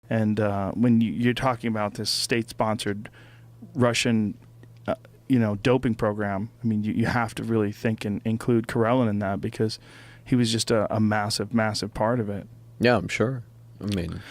And when you're talking about this state-sponsored Russian, doping program, I mean, you have to really think and include Karelin in that, because he was just a massive, massive part of it. Yeah, I'm sure. I mean,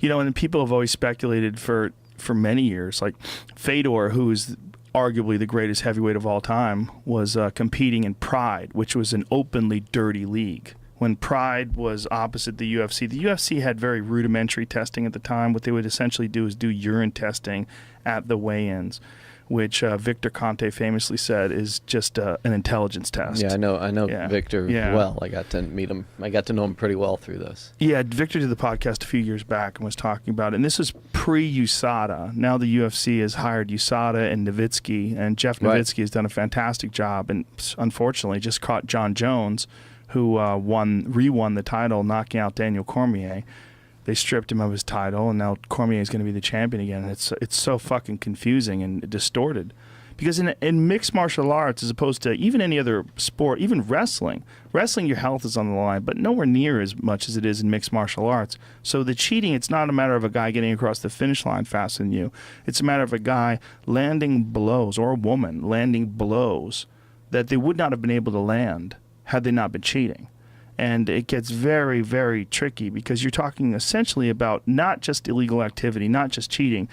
and people have always speculated for many years, like Fedor, who is arguably the greatest heavyweight of all time, was competing in Pride, which was an openly dirty league. When Pride was opposite the UFC had very rudimentary testing at the time. What they would essentially do is do urine testing at the weigh-ins, which Victor Conte famously said is just an intelligence test. Yeah, I know Victor well. I got to meet him. I got to know him pretty well through this. Yeah, Victor did the podcast a few years back and was talking about it. And this is pre-USADA. Now the UFC has hired USADA and Nowitzki, and Jeff Nowitzki has done a fantastic job, and unfortunately just caught John Jones, who re-won the title, knocking out Daniel Cormier. They stripped him of his title, and now Cormier is going to be the champion again. And it's so fucking confusing and distorted. Because in mixed martial arts, as opposed to even any other sport, even wrestling, your health is on the line, but nowhere near as much as it is in mixed martial arts. So the cheating, it's not a matter of a guy getting across the finish line faster than you. It's a matter of a guy landing blows, or a woman landing blows, that they would not have been able to land had they not been cheating. And it gets very, very tricky, because you're talking essentially about not just illegal activity, not just cheating,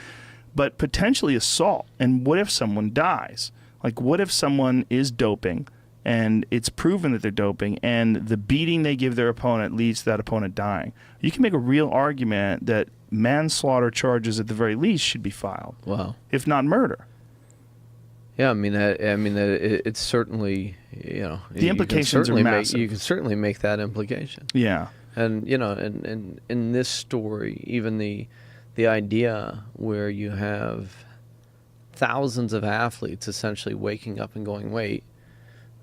but potentially assault. And what if someone dies? Like, what if someone is doping and it's proven that they're doping, and the beating they give their opponent leads to that opponent dying? You can make a real argument that manslaughter charges at the very least should be filed. Wow. If not murder. Yeah, I mean, it's certainly, the implications are massive. You can certainly make that implication. Yeah. And, in this story, even the idea where you have thousands of athletes essentially waking up and going, wait,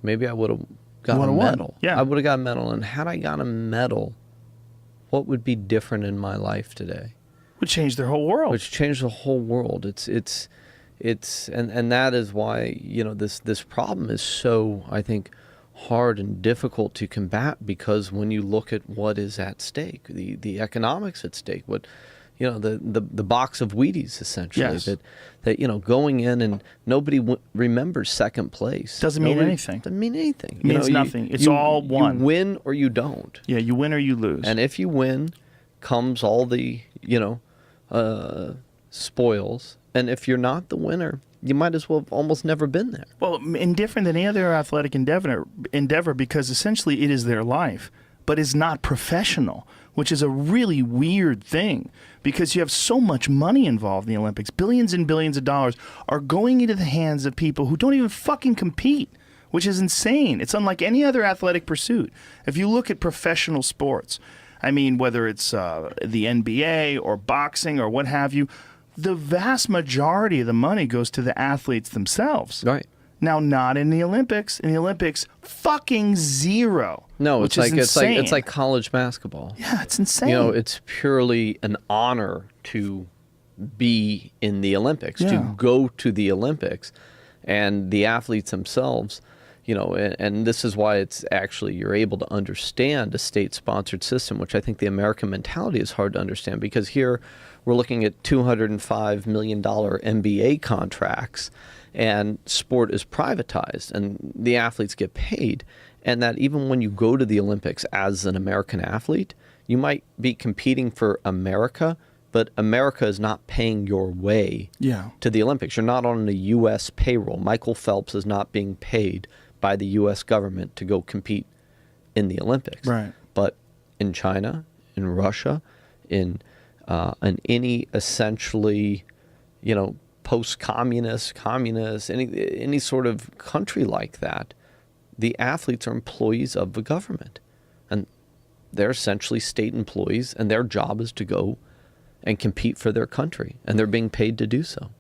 maybe I would have got a medal. Yeah. I would have got a medal. And had I got a medal, what would be different in my life today? Would change their whole world. Which changed the whole world. And that is why, this problem is so, I think, hard and difficult to combat, because when you look at what is at stake, the economics at stake, what, the box of Wheaties, essentially, yes. that going in and nobody remembers second place. Doesn't mean anything. Doesn't mean anything. It means nothing. It's all one. You win or you don't. Yeah, you win or you lose. And if you win, comes all the, spoils. And if you're not the winner, you might as well have almost never been there. Well, indifferent than any other athletic endeavor, because essentially it is their life, but it's not professional, which is a really weird thing, because you have so much money involved in the Olympics. Billions and billions of dollars are going into the hands of people who don't even fucking compete, which is insane. It's unlike any other athletic pursuit. If you look at professional sports, I mean, whether it's the NBA or boxing or what have you, the vast majority of the money goes to the athletes themselves. Right. Now, not in the Olympics. In the Olympics, fucking zero. No, it's like college basketball. Yeah, it's insane. It's purely an honor to be in the Olympics, Yeah. to go to the Olympics, and the athletes themselves. And this is why it's actually, you're able to understand a state-sponsored system, which I think the American mentality is hard to understand, because here we're looking at $205 million NBA contracts, and sport is privatized, and the athletes get paid. And that even when you go to the Olympics as an American athlete, you might be competing for America, but America is not paying your way to the Olympics. You're not on the U.S. payroll. Michael Phelps is not being paid by the U.S. government to go compete in the Olympics. Right. But in China, in Russia, in any essentially, post-communist, communist, any sort of country like that, the athletes are employees of the government. And they're essentially state employees, and their job is to go and compete for their country, and they're being paid to do so.